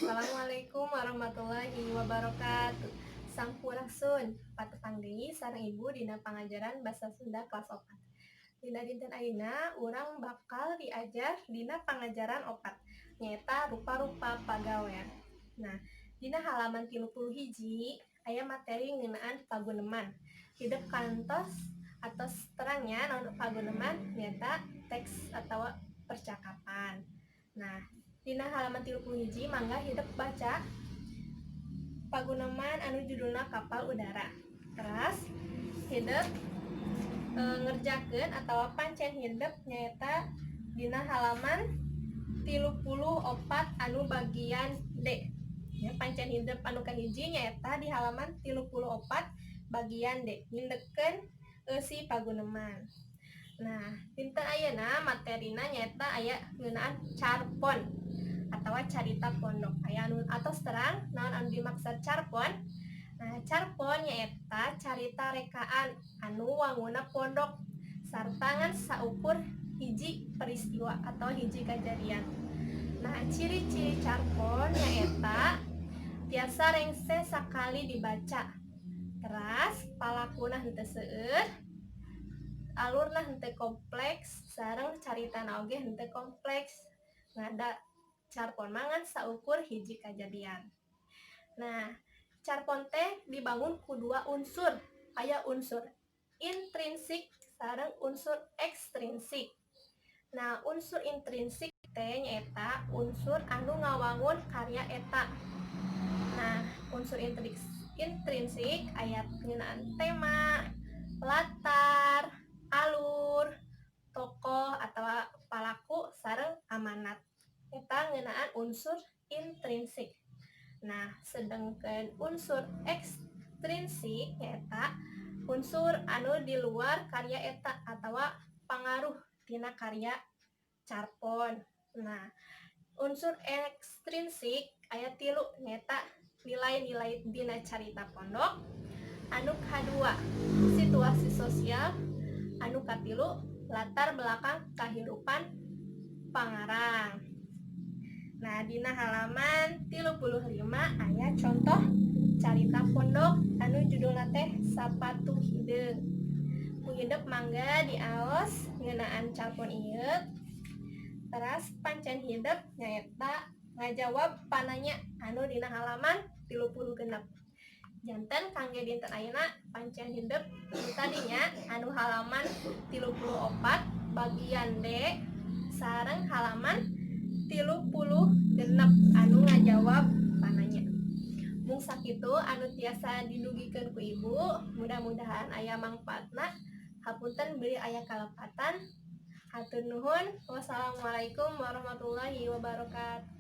Assalamualaikum warahmatullahi wabarakatuh. Sampurasun, patepang deui sareng ibu dina pangajaran basa Sunda kelas 4. Dina dinten ayeuna urang bakal diajar dina pangajaran 4, nyaeta rupa-rupa pagawean. Nah, dina halaman 31 aya materi ngeunaan paguneman. Hidup kantos atau terangnya naon paguneman nyaeta teks atau percakapan. Nah, dina halaman 31 mangga hidup baca paguneman anu judulna kapal udara. Teras hidup ngerjakeun atau pancen hidup nyaeta dina halaman 34 anu bagian D. Ya, pancen hidup anu kahiji nyaeta di halaman 34 bagian D. Ngindekeun eusi paguneman. Nah, dinten ayeuna materina nyaeta aya ngeunaan carpon atau carita pondok. Aya anu atos terang naon anu dimaksud carpon. Nah, carpon nyaeta carita rekaan anu wangunna pondok sarta ngan saukur hiji peristiwa atau hiji kejadian. Nah, ciri-ciri carpon nyaeta tiasa rengse sakali dibaca. Teras palakuna henteu seueur, alurna henteu kompleks, sareng caritana oge henteu kompleks. Ngada carpon mangan saukur hiji kejadian. Nah, carpon teh dibangun ku dua unsur. Aya unsur intrinsik sareng unsur ekstrinsik. Nah, unsur intrinsik teh nyaeta unsur anu ngawangun karya eta. Nah, unsur intrinsik aya ngeunaan tema, latar, alur, tokoh atau palaku sareng amanat. Eta ngeunaan unsur intrinsik. Nah, sedangkan unsur ekstrinsik nyaeta unsur anu di luar karya eta atau pangaruh tina karya carpon. Nah, unsur ekstrinsik aya 3 nyaeta nilai-nilai dina carita pondok, anu kadua situasi sosial, anu katilu latar belakang kahirupan pangarang. Nah, dina halaman 35 aya contoh carita pondok anu judulna teh Sapatu Hideung. Ku hidup mangga diaos ngeunaan carpon ieu. Teras pancen hidup nyaeta ngajawab pananya anu dina halaman 36. Janten kangge dinten ayeuna pancen hidup tadinya anu halaman 34 bagian D sareng halaman 36 anu ngajawab pananya. Mung sakitu anu tiasa didugikeun ku ibu, mudah-mudahan aya mangpaatna. Hapunten beuri aya kalepatan. Hatur nuhun. Wassalamualaikum warahmatullahi wabarakatuh.